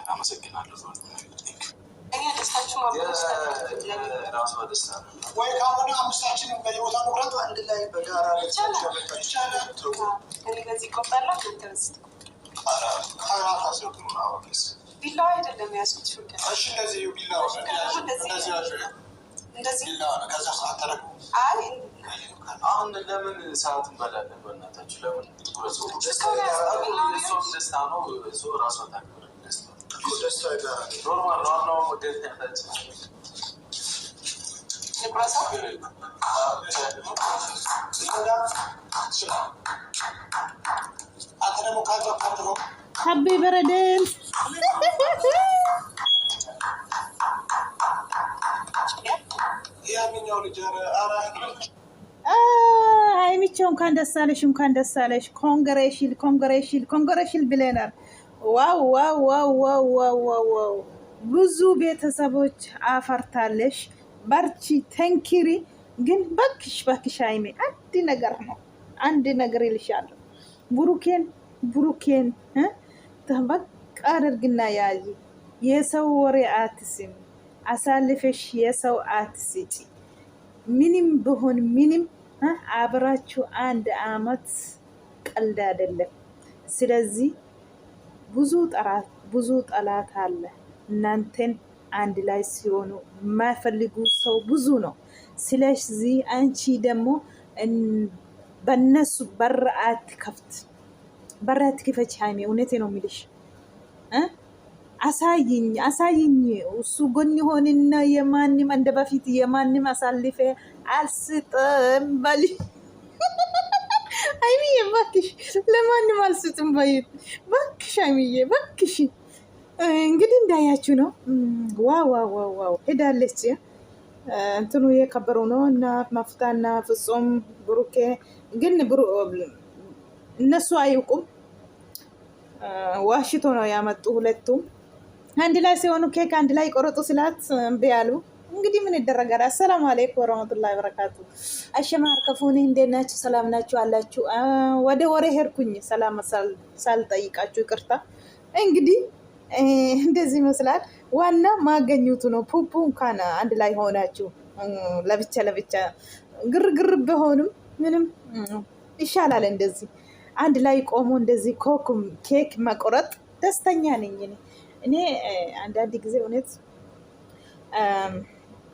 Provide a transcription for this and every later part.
አመሰግናለሁ። እኛ ደስታችሁ ማብረስ ራሱ ደስታ ወይ ካሁን አምስታችን በየቦታ መቁረጥ አንድ ላይ በጋራ ይቻላል። እኔ በዚህ ቆጣላ ተንተስ ቢላዋ አይደለም ያዝኩት ሹልደ እሺ እንደዚህ ቢላዋ እንደዚህ ቢላዋ ከዛ ሰዓት ተረኩ አይ አሁን ለምን ሰዓት እንበላለን? በእናታችሁ ለምን ደስታ ነው። እሱ ራሱ ታክብር ደስታ ጋር ኖርማል ነው። ሞዴል ያታች ንብራሳ አተረሙ ካንተ ሀቢ በረደን ያንኛው ልጅ ሀይሚቸው እንኳን ደስ አለሽ፣ እንኳን ደስ አለሽ። ኮንግሬሽን ብለናል። ዋው ዋው ዋው ዋው ዋው ዋው! ብዙ ቤተሰቦች አፈርታለሽ። በርቺ፣ ተንኪሪ። ግን ባክሽ ሀይሜ አንድ ነገር ይልሻለሁ። ብሩኬን በቃ አድርግና ያዢ። የሰው ወሬ አትስሚ፣ አሳልፈሽ የሰው አትስጪ። ምንም ቢሆን ምንም አብራችሁ አንድ አመት ቀልድ አይደለም። ስለዚህ ብዙ ጠላት አለ። እናንተን አንድ ላይ ሲሆኑ የማይፈልጉ ሰው ብዙ ነው። ስለዚህ አንቺ ደግሞ በነሱ በር አትክፈች ሀይሜ። እውነቴ ነው የሚልሽ። አሳይኝ እሱ ጎን ሆንና የማንም እንደ በፊት የማንም አሳልፌ አልስጥም በል ሀይሚዬ፣ እባክሽ ለማንም አልስጥም በይ እባክሽ ሀይሚዬ፣ እባክሽ። እንግዲህ እንዳያችሁ ነው። ዋው ሄዳለች። እንትኑ የከበሩ ነው እና መፍታና ፍጹም ብሩኬ ግን እነሱ አይውቁም። ዋሽቶ ነው ያመጡ ሁለቱም። አንድ ላይ ሲሆኑ ኬክ አንድ ላይ ቆረጡ ስላት እምቢ አሉ። እንግዲህ ምን ይደረጋል። አሰላሙ አለይኩም ወራህመቱላሂ ወበረካቱ። አሸማር ከፉኒ እንዴት ናችሁ? ሰላም ናችሁ አላችሁ? ወደ ወሬ ሄድኩኝ ሰላም ሳልጠይቃችሁ ይቅርታ። እንግዲህ እንደዚህ ይመስላል። ዋና ማገኘቱ ነው። ፑፑ እንኳን አንድ ላይ ሆናችሁ ለብቻ ግርግር ቢሆንም ምንም ይሻላል። እንደዚህ አንድ ላይ ቆሞ እንደዚህ ኬክ መቆረጥ ደስተኛ ነኝ እኔ አንዳንድ ጊዜ እውነት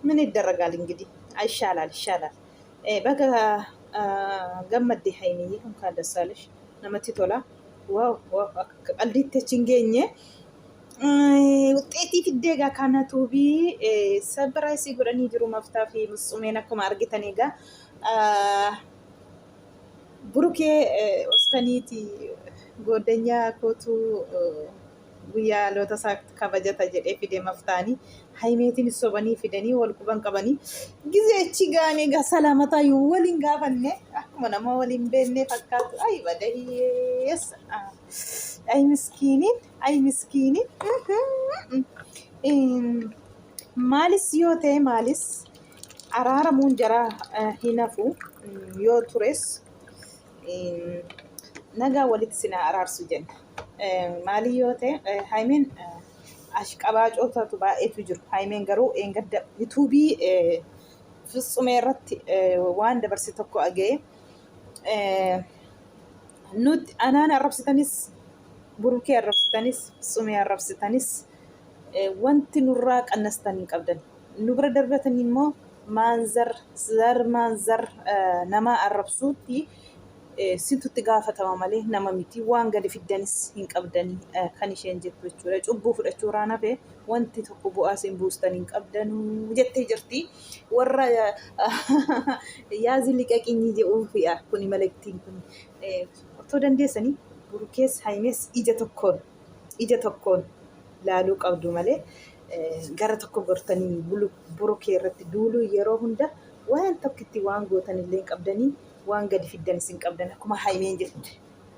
ምን ይደረጋል እንግዲህ ይሻላል። በቃ ገመዴ ሀይሚዬ እንኳን ደስ አለሽ። ነመቲ ቶላ ዋው ቀልዲቴ ችንገኘ ውጤቲ ፊዴጋ ካናቱቢ ሰብራይሲ ጎደኒ ጅሩ መፍታፊ ሙሱሜን አኩማ አርጊተኔጋ ብሩኬ ኦስከኒቲ ጎደኛ ኮቱ guyyaa loota isaatti kabajata jedhee fide maftaanii haimeetiin sobanii fidanii wal quban qabanii gizeechi gaanii salaamataa yoo waliin gaafanne akkuma nama waliin beenne fakkaatu ay badayyeessa ay miskiiniin maalis yoo ta'e maalis araaramuun jaraa hin hafu yoo tures nagaa walitti sina araarsu jenna. Maaliyote haimen ashqabaacotatu baay'eetu jiru. Haimen garuu engadda yuutuubii ፍጹሜ irratti waan dabarse tokko agee nuti anaan arrabsitanis burukee arrabsitanis ፍጹሜ arrabsitanis wanti nurraa qannastan hin qabdan. Nu bira darbatan immoo maanzar nama arrabsuutti sintutti gaafatama malee nama miti. Waan gadi fiddanis hin qabdanii kan isheen jettu jechuudha. Cubbuu fudhachuu irraa hafe wanti tokko bu'aa isin buustan hin qabdanuu jettee jirti. Warra yaazii liqaqinyi jedhuufi'a kuni malaktiin kun otoo dandeessanii burukees haimees ija tokkoon laaluu qabdu malee gara tokko gortanii burukee irratti duuluu yeroo hunda waan tokkitti waan gootan illee hin qabdanii. Waan gadi fiddan isin qabdan akkuma haimeen jette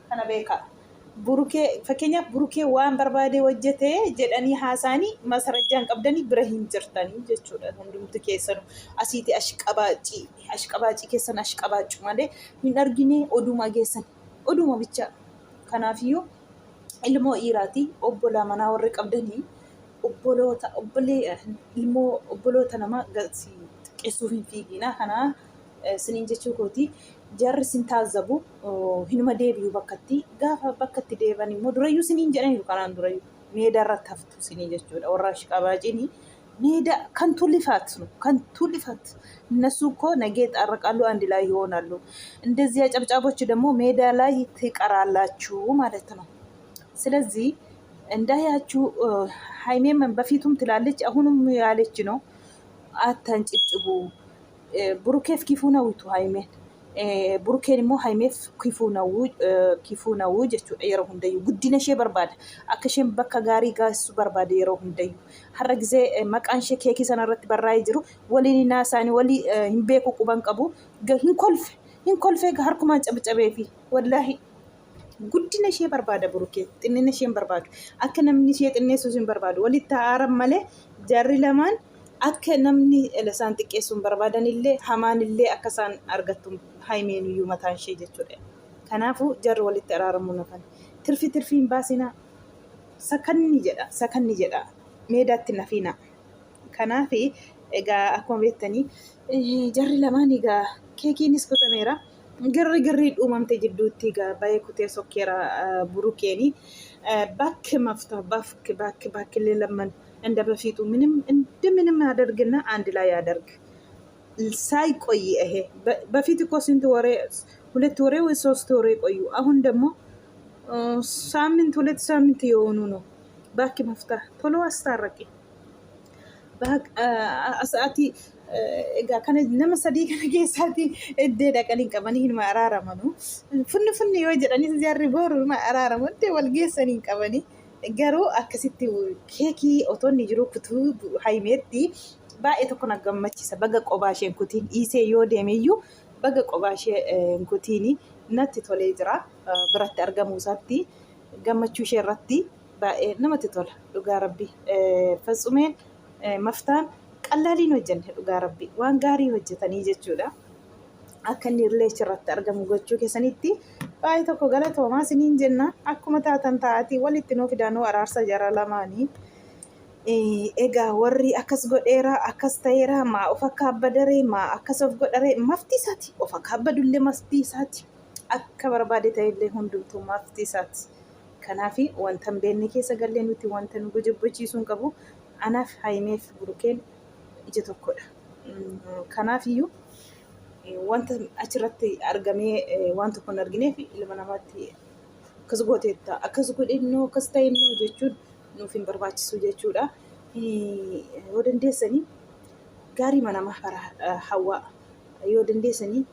kana beekaa. Burukee fakkeenyaaf burukee waan barbaade hojjete jedhanii haasaanii masarajjaan qabdanii bira hin jirtanii jechuudha. Hundumti keessan asiiti ashqabaacii keessan ashqabaacuu malee hin argine oduma geessan oduma bicha. Kanaafiyyuu ilmoo dhiiraati obbolaa manaa warri qabdanii ilmoo obboloota nama xiqqeessuuf hin fiiginaa kanaa siniin jechuu kooti jarri sin taazzabu hinuma deebi'u bakkatti gaafa bakkatti deeban immoo durayyuu siniin jedhaniiru kanaan durayyuu meedaa irratti haftu sinii jechuudha warra ashqabaajiini ሜዳ ከንቱ ልፋት ነው ከንቱ ልፋት እነሱ እኮ ነገ ይጣረቃሉ አንድ ላይ ይሆናሉ እንደዚህ አጨብጫቦች ደግሞ ሜዳ ላይ ትቀራላችሁ ማለት ነው ስለዚህ እንዳያችሁ ሃይሜም በፊቱም ትላለች አሁንም ያለች ነው አታንጭጭቡ ብሩኬፍ ኪፉ ነው ይቱ ሃይሜን ብሩኬን ሞ ሃይሜፍ ኪፉ ነው ጀቹ የረው እንደዩ ጉዲነሽ በርባድ አከሽም በካ ጋሪ ጋሱ በርባድ የረው እንደዩ ሀረ ጊዜ መቃንሽ ኬኪ ሰነረት በራይ ጅሩ ወሊና ሳኒ ወሊ ሂምቤኩ ቁባን ቀቡ ሂንኮልፌ ጋርኩማ ጨብጨቤፊ ወላሂ ጉዲነሽ በርባድ ብሩኬ ጥንነሽ በርባድ አከነምንሽ የጥነሱን በርባድ ወሊ ታአረም ማለ ጃሪ ለማን akka namni lasaan xiqqeessuun barbaadanillee hamaanillee akkasaan argattu haymeenuyyuu mataan ishee jechuudha. Kanaafuu jarri walitti araaramuu nafan. Tirfiin baasinaa sakanni jedha meedaatti nafiina. Kanaaf egaa akkuma beektanii jarri lamaan egaa keekiinis kutameera. Girri uumamte jidduutti egaa baay'ee kutee sokkeera burukeeni. Bakki maftaa bakki lamman እንደ በፊቱ ምንም ያደርግና አንድ ላይ ያደርግ ሳይቆይ ይሄ በፊት እኮ ስንት ወሬ 2 ወሬ ወይ 3 ወሬ ቆዩ አሁን ደግሞ ሳምንት 2 ሳምንት የሆኑ ነው ባኪ መፍታ ቶሎ አስታረቂ አሳቲ እጋ ከነ ነመሰዲ ከነጌሳቲ እደዳ ቀሊን ቀበኒን ማራራመኑ ፍን ይወጀዳኒ ዚያሪ ቦሩ ማራራሙ እንደ ወልጌሰኒን ቀበኒ garuu akkasitti keekii otoonni jiru kutuu haymeetti baay'ee tokko na gammachiisa baga qobaa isheen kutiin dhiisee yoo deemeyyuu baga qobaa isheen kutiin natti tolee jira biratti argamuu isaatti gammachuu ishee irratti baay'ee namatti tola dhugaa rabbi fatsumeen maftaan qallaaliin hojjenne dhugaa rabbi waan gaarii hojjetanii jechuudha akka inni irreecha irratti argamu gochuu keessanitti baay'ee tokko galatoomaa siniin jenna akkuma taatan taati walitti nuu fidanuu araarsa jara lamaanii egaa warri akkas godheera akkas ta'eera maa of akka abbadaree maa akkas of godharee maftii isaati of akka abbadullee maftii isaati akka barbaade ta'ellee hundumtuu maftii isaati kanaafi wanta beenne keessa gallee nuti wanta nu gujibbachiisuun qabu anaaf haymeef burukeen ija tokkodha kanaafiyyuu wanta achirratti argamee waan tokko hin argineef ilma namaatti akkas gooteetta akkas godhennoo akkas ta'ennoo jechuun nuuf hin barbaachisu jechuudha. Yoo dandeessanii gaarii namaa hawaa yoo dandeessanii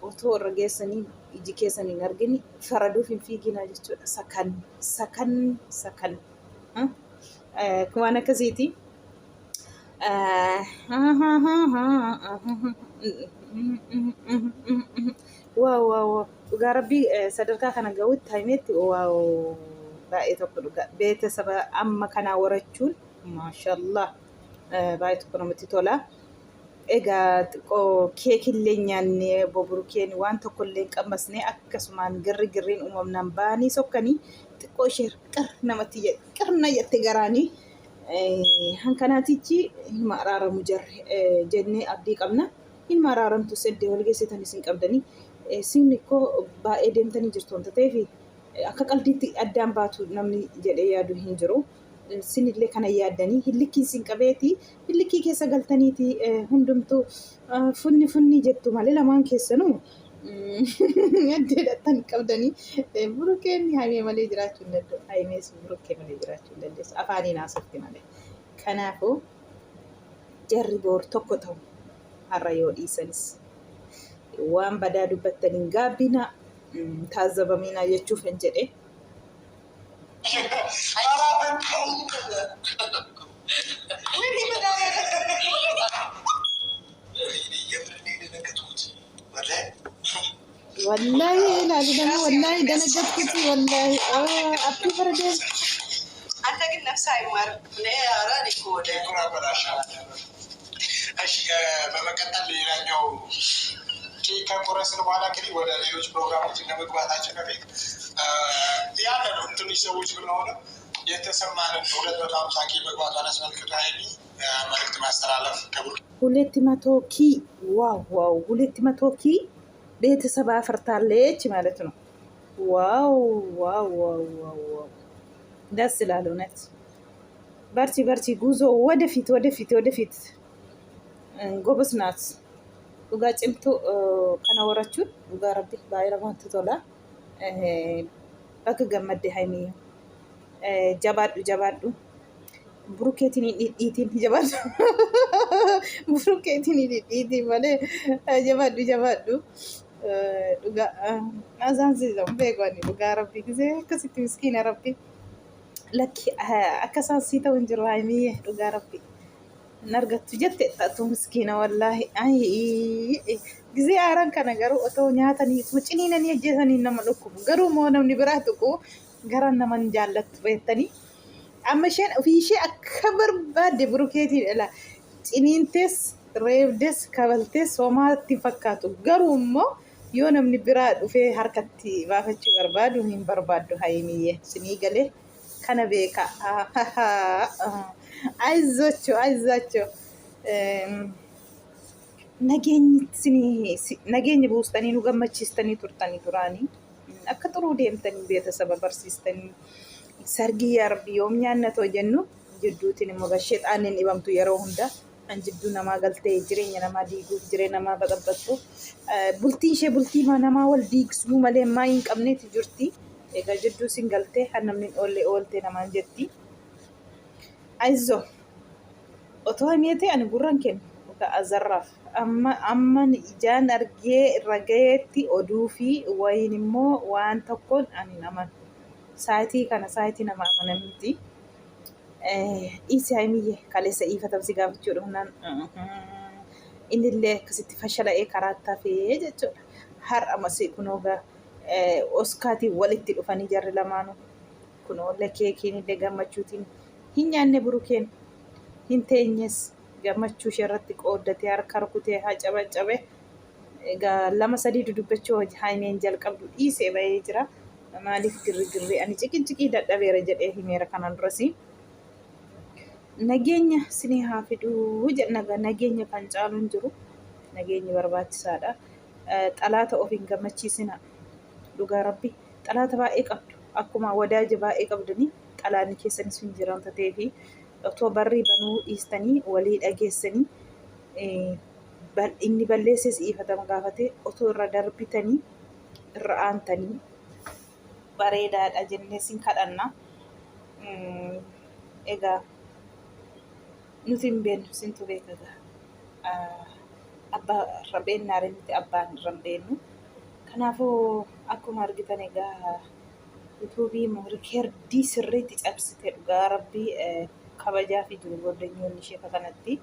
otoo irra geessanii iji keessanii hin argini faraduuf hin fiiginaa jechuudha. Sakan waan akkasiiti. ዋው dhugaa rabbii sadarkaa kana ga'utti haymeetti waaw baay'ee tokko dhugaa beeksisa amma kanaa warachuun maashaallah baay'ee tokko namatti tola egaa xiqqoo keekillee nyaannee boburukeen waan tokkollee qammasnee akkasumaan girriin uumamnaan baanii sokkanii xiqqoo ishee namatti qirna jette garaanii hankanaatichi hin araaramu jarre jennee abdii qabna. hin maraaramtu seddee walgeessitan isin qabdanii isin koo baay'ee deemtanii jirtu wanta ta'eef akka qalbiitti addaan baatu namni jedhee yaadu hin jiru isinillee kana yaaddanii hillikkii isin qabeeti hillikkii keessa galtaniiti hundumtuu funni jettu malee lamaan keessanuu addeedhattan qabdanii burukeen haymee malee jiraachuu hin danda'u haymees burukee malee jiraachuu hin dandeessu afaaniin haasofti malee kanaafuu jarri boor tokko ta'u har'a yoo dhiisanis waan badaa dubbattaniin gaabbina taazzabaminaa jechuuf hin jedhe. ወላሂ ላሊበላ ወላሂ ደነገጥኩት ወላሂ አፕ ፈረደን አንተ ግን ነፍስ አይማርም አራሪ ኮደ እሺ በመቀጠል ሌላኛው ኬክ ከቆረስን በኋላ እንግዲህ ወደ ሌሎች ፕሮግራሞች እንደመግባታችን በፊት ያለ ነው ትንሽ ትንሽ ሰዎች ብንሆነ የተሰማንን 250 ኪ መግባቷን አስመልክቶ ሀይሚ መልዕክት ማስተላለፍ ከብሩ 200 ኪ ዋው 200 ኪ ቤተሰብ አፍርታለች ማለት ነው። ዋው ደስ ይላል እውነት። በርቺ ጉዞ ወደፊት ጎበዝ ናት። ዱጋ ጭምቱ ከነወረቹን ዱጋ ረቢ ባይረማንቱ ቶላ በክ ገመዴ ሀይሚ ጀባዱ ብሩኬቲን ዲዲን ጀባዱ ብሩኬቲን ዲዲን ማለ ጀባዱ ዱጋ አዛንዚዘው በጓኒ ዱጋ ረቢ ጊዜ ከሲቲ ምስኪን ረቢ ለኪ አከሳሲ ተው እንጅሮ ሀይሚ ዱጋ ረቢ ነርገቱ ጀት ታቱ ምስኪና ወላሂ አይ ጊዜ አራን ከነገሩ ኦቶ ኛተኒ ሙጭኒነን የጀተኒ ነመልኩ ገሩ ሞነም ንብራትቁ ገራን ነመን ጃለት በተኒ አመሸን ፊሺ አከበር ባድ ብሩኬቲ ላ ጭኒንቴስ ሬብደስ ከበልቴስ ሶማቲ ፈካቱ ገሩሞ የሆነም ንብራ ዱፌ ሀርከቲ ባፈቺ በርባዱ ምን በርባዱ ሀይሚዬ ስኒ ገሌ ከነቤካ አይዛቸው ነገኝ buustanii nu gammachiistanii turtanii duraanii akka xuruu deemtanii beetasaba barsiistanii sargii yarbii yoom nyaannatoo jennu jidduutiin immoo basheexaaniin dhibamtu yeroo hunda an jidduu namaa galtee jireenya namaa diiguuf jireenya namaa baxabbattu bultii ishee bultii namaa wal diigsuu malee maa hin qabneeti jirti. Egaa jidduu sin galtee han namni oolte namaan jetti. Aizo otoo himete ani gurran kennu ka azarraaf amman ijaan argee irra gayeetti oduu fi wayin immoo waan tokkoon ani naman saayitii kana saayitii nama amanamiti. Isi haimiyye kaleessa iifatamsi gaafachuudha hunaan innillee akkasitti fashala'ee karaattaa fee jechuudha. Har'a masii kunoogaa oskaatii walitti dhufanii jarri lamaanu kunoollee keekiin illee gammachuutiin hin nyaanne burukeen hin teenyes gammachuu isheerratti qooddatee harka rukutee haa cabacabe. Egaa lama sadii dudubbachuu haimeen jalqabdu dhiisee bahee jira. Maaliif girri ani ciqinciqii dadhabeera jedhee himeera kanan durasi. Nageenya sinii haa fiduu jedhna nageenya kan caalu hin jiru. Nageenyi barbaachisaadha. Xalaata of hin gammachiisina. Dhugaa rabbi xalaata baay'ee qabdu. Akkuma wadaaja baay'ee qabdanii xalaanni keessanis hin jiran ta'ee fi otoo barrii banuu dhiistanii walii dhageessanii inni balleesses iifatama gaafatee otoo irra darbitanii irra aantanii bareedaadha jennee sin kadhanna. Egaa nuti hin beeknu sintu beekaga. Abbaa rabeen naare nuti abbaan irra hin beeknu. Kanaafuu akkuma argitan egaa yuutuubii riikerdii sirriitti cabsite dhugaa rabbii kabajaa fi jiru booddanyoonni ishee kanatti.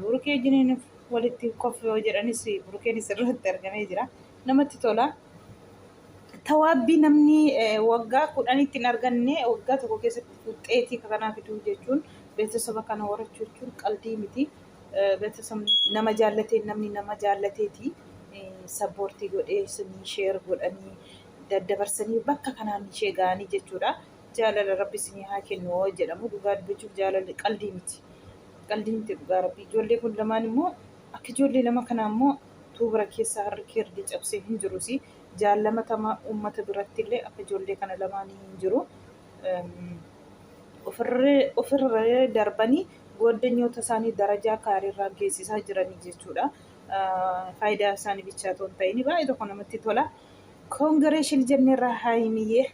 Burukee jiniin walitti koffee yoo jedhanis burukeen sirriitti argamee jira. Namatti tola. Tawaabbii namni waggaa 10 ittiin arganne waggaa tokko keessatti fuuxxeetii kanaa fiduu jechuun beeksisa kana warachuu jechuun qalbii miti. Beeksisa nama jaallatee namni nama jaallateeti sabboortii godhee isinii sheer godhanii daddabarsanii bakka kanaan ishee ga'anii jechuudha. Jaalala rabbi isinii haa kennu jedhamu dhugaa dubbachuuf jaalala qalbii miti. Qalbii miti dhugaa rabbi. Ijoollee kun lamaan immoo akka ijoollee lama kanaa immoo tuubara keessaa harri keerdii cabsee hin jirusi. Jaallatama uummata biratti illee akka ijoollee kana lamaanii hin jiru. Ofirra darbanii goddanyoota isaanii darajaa gaariirraa geessisaa jiranii jechuudha. Faayidaa isaanii bichaa otoo hin ta'in baay'ee tokko namatti tola. Koongireeshin jenneerraa haayimiyyee